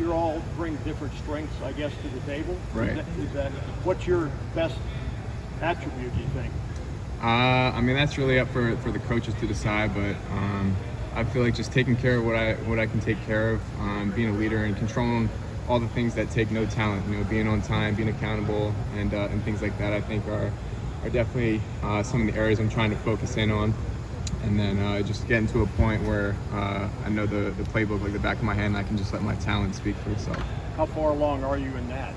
you all bring different strengths, I guess, to the table. Right. Is that what's your best attribute, do you think? I mean, that's really up for the coaches to decide, but I feel like just taking care of what I can take care of, being a leader and controlling all the things that take no talent, being on time, being accountable, and things like that, I think are definitely some of the areas I'm trying to focus in on. And then just getting to a point where I know the playbook like the back of my hand, and I can just let my talent speak for itself. How far along are you in that?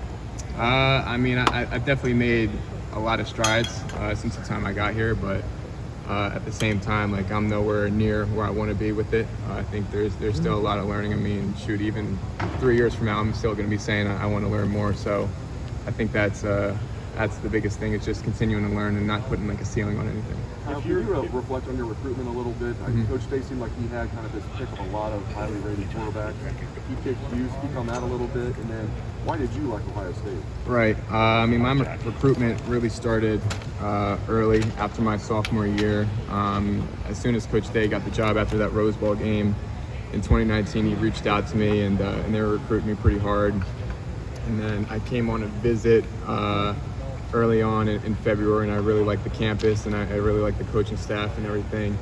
I mean, I've definitely made a lot of strides since the time I got here, but at the same time, like, I'm nowhere near where I want to be with it. I think there's still a lot of learning. I mean, shoot, even 3 years from now, I'm still going to be saying I want to learn more. So I think that's the biggest thing. It's just continuing to learn and not putting like a ceiling on anything. If you reflect on your recruitment a little bit, Coach Day seemed like he had kind of this pick of a lot of highly rated quarterbacks. He picked you. Speak on that a little bit, and then why did you like Ohio State? Right. I mean, my recruitment really started early after my sophomore year. As soon as Coach Day got the job after that Rose Bowl game in 2019, he reached out to me, and they were recruiting me pretty hard. And then I came on a visit early on in February, and I really liked the campus, and I really liked the coaching staff and everything.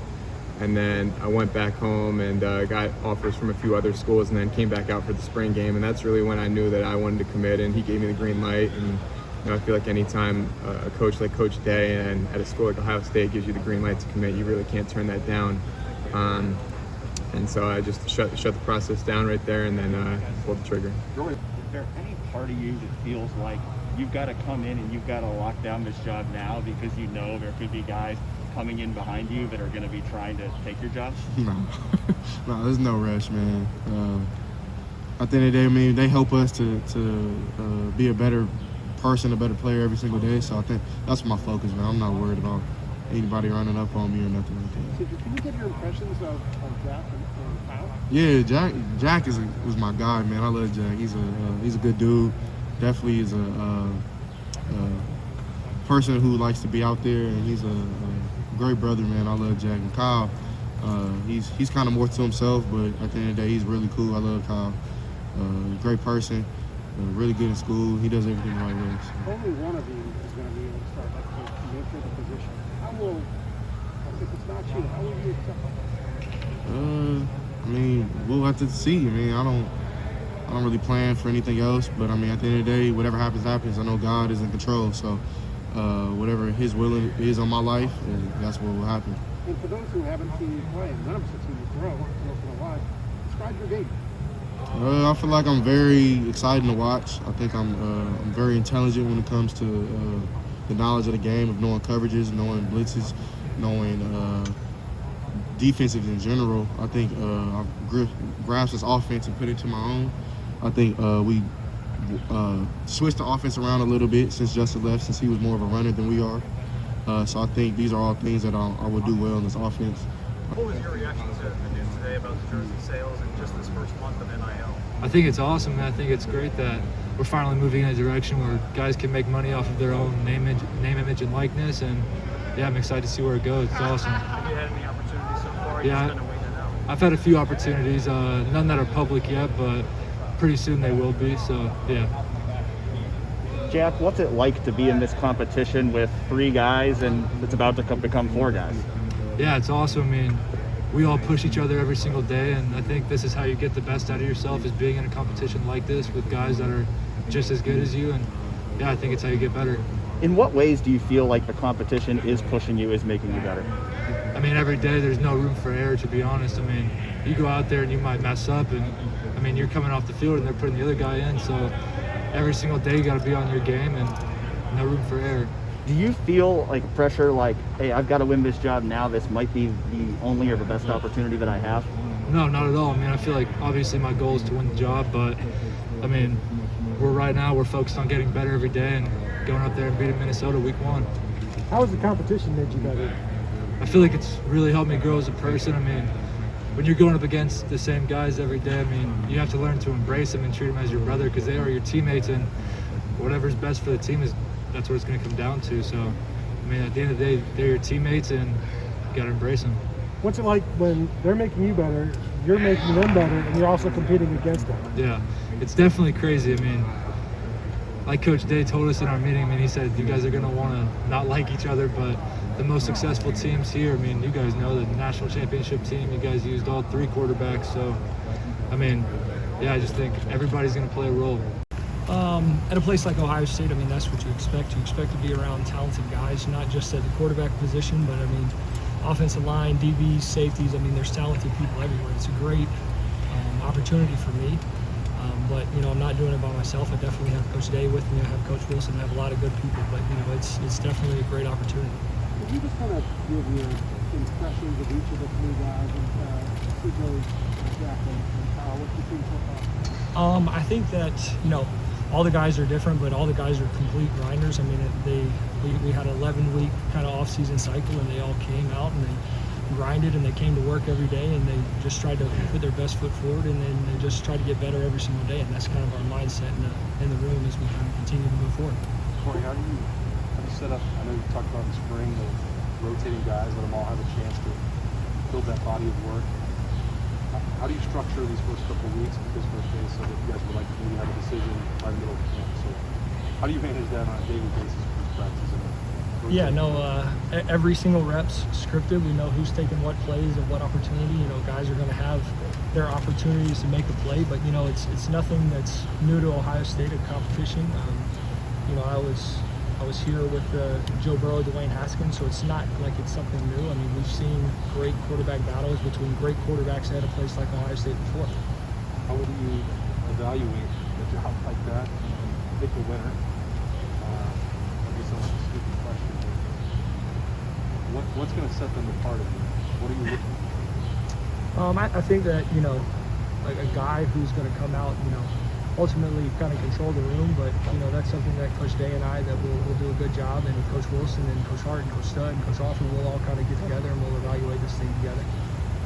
And then I went back home and got offers from a few other schools, and then came back out for the spring game. And that's really when I knew that I wanted to commit, and he gave me the green light. And I feel like anytime a coach like Coach Day and at a school like Ohio State gives you the green light to commit, you really can't turn that down. And so I just shut the process down right there, and then pulled the trigger. Is there any part of you that feels like you've got to come in and you've got to lock down this job now because you know there could be guys coming in behind you that are going to be trying to take your job? No, there's no rush, man. At the end of the day, I mean, they help us to be a better person, a better player every single day. So I think that's my focus, man. I'm not worried about anybody running up on me or nothing like that. So can you give your impressions of Jack and Kyle? Yeah, Jack was my guy, man. I love Jack. He's a good dude. Definitely is a person who likes to be out there, and he's a great brother, man. I love Jack. And Kyle, he's kind of more to himself, but at the end of the day, he's really cool. I love Kyle. Great person, really good in school. He does everything the right way. So. Only one of you is going to be able to start to mentor the position. How will, if it's not you, how will you accept it? I mean, we'll have to see. I mean, I don't really plan for anything else, but I mean, at the end of the day, whatever happens, happens. I know God is in control, so whatever His will is on my life, that's what will happen. And for those who haven't seen you play, none of us have seen you throw, describe your game. I feel like I'm very exciting to watch. I think I'm very intelligent when it comes to the knowledge of the game, of knowing coverages, knowing blitzes, knowing defensive in general. I think I've grasped this offense and put it to my own. I think we switched the offense around a little bit since Justin left, since he was more of a runner than we are. So I think these are all things that I would do well in this offense. What was your reaction to the news today about the jersey sales and just this first month of NIL? I think it's awesome, and I think it's great that we're finally moving in a direction where guys can make money off of their own name, image, and likeness. And yeah, I'm excited to see where it goes. It's awesome. Have you had any opportunities so far? Yeah, Just kind of waiting it out? I've had a few opportunities, none that are public yet, but pretty soon they will be. So yeah. Jack, what's it like to be in this competition with 3 guys and it's about to become 4 guys? Yeah, it's awesome. I mean, we all push each other every single day, and I think this is how you get the best out of yourself, is being in a competition like this with guys that are just as good as you. And yeah, I think it's how you get better. In what ways do you feel like the competition is pushing you, is making you better? I mean, every day there's no room for error, to be honest. I mean, you go out there and you might mess up, and I mean, you're coming off the field and they're putting the other guy in. So every single day you got to be on your game, and no room for error. Do you feel like pressure, like, hey, I've got to win this job now, this might be the only or the best opportunity that I have? No, not at all. I mean, I feel like obviously my goal is to win the job, but I mean, we're focused on getting better every day and going up there and beating Minnesota week 1. How has the competition made you better? I feel like it's really helped me grow as a person. I mean, when you're going up against the same guys every day, I mean, you have to learn to embrace them and treat them as your brother, because they are your teammates, and whatever's best for the team that's what it's going to come down to. So, I mean, at the end of the day, they're your teammates, and you got to embrace them. What's it like when they're making you better, you're making them better, and you're also competing against them? Yeah, it's definitely crazy. I mean, like Coach Day told us in our meeting, I mean, he said you guys are going to want to not like each other, but the most successful teams here, I mean, you guys know the national championship team, you guys used all 3 quarterbacks. So, I mean, yeah, I just think everybody's going to play a role. At a place like Ohio State, I mean, that's what you expect. You expect to be around talented guys, not just at the quarterback position, but I mean, offensive line, DBs, safeties. I mean, there's talented people everywhere. It's a great opportunity for me. But, you know, I'm not doing it by myself. I definitely have Coach Day with me. I have Coach Wilson. I have a lot of good people. But, you know, it's definitely a great opportunity. Could you just kind of give your impressions of each of the 3 guys, and CJ, Jack, and Kyle, what you think so far? I think that, you know, all the guys are different, but all the guys are complete grinders. I mean, we had an 11-week kind of off-season cycle, and they all came out and they grinded and they came to work every day, and they just tried to put their best foot forward, and then they just tried to get better every single day. And that's kind of our mindset in the room as we kind of continue to move forward. Corey, how do you set up? I know you talked about in the spring of rotating guys, let them all have a chance to build that body of work. How do you structure these first couple of weeks, this first day, so that you guys would like to maybe have a decision right in the middle of the camp? So how do you manage that on a daily basis for these practices? Yeah, no, every single rep's scripted. We know who's taking what plays and what opportunity. You know, guys are going to have their opportunities to make a play, but, you know, it's nothing that's new to Ohio State of competition. You know, I was here with Joe Burrow, Dwayne Haskins, so it's not like it's something new. I mean, we've seen great quarterback battles between great quarterbacks at a place like Ohio State before. How would you evaluate a job like that and pick a winner? Maybe someone's a stupid question. What's going to set them apart of you? What are you looking for? I think that, you know, like a guy who's going to come out, you know, ultimately kind of control the room, but, you know, that's something that Coach Day and I that will do a good job, and Coach Wilson and Coach Hart and Coach Stud and Coach Offer will all kind of get together and we'll evaluate this thing together.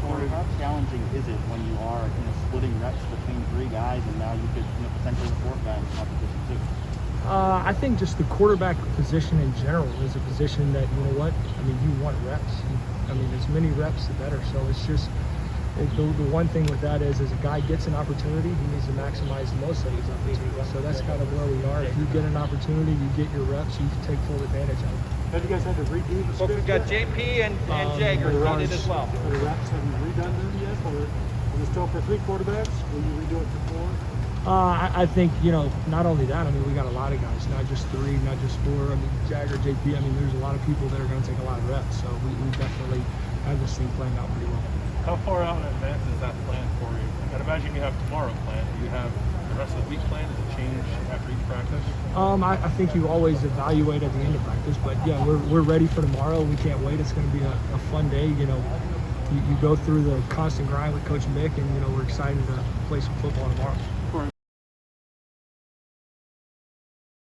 Corey, how challenging is it when you are, you know, splitting reps between 3 guys, and now you could, you know, potentially the 4th guy in competition too? I think just the quarterback position in general is a position that, you know what, I mean, you want reps. I mean, as many reps, the better. So it's just, the one thing with that is, as a guy gets an opportunity, he needs to maximize the most of his opportunity. So that's kind of where we are. If you get an opportunity, you get your reps, you can take full advantage of it. Have you guys had to redo the Well, script? we've got JP and Jagger on it as well. For the reps, have you redone them yet? Or is it still for 3 quarterbacks? Will you redo it for 4? I think, you know, not only that, I mean, we got a lot of guys, not just 3, not just 4. I mean, Jagger, JP, I mean, there's a lot of people that are going to take a lot of reps. So we definitely have this thing playing out pretty well. How far out in advance is that planned for you? I'd imagine you have tomorrow planned. Do you have the rest of the week planned? Does it change after each practice? I think you always evaluate at the end of practice, but yeah, we're ready for tomorrow. We can't wait. It's going to be a fun day. You know, you go through the constant grind with Coach Mick, and, you know, we're excited to play some football tomorrow.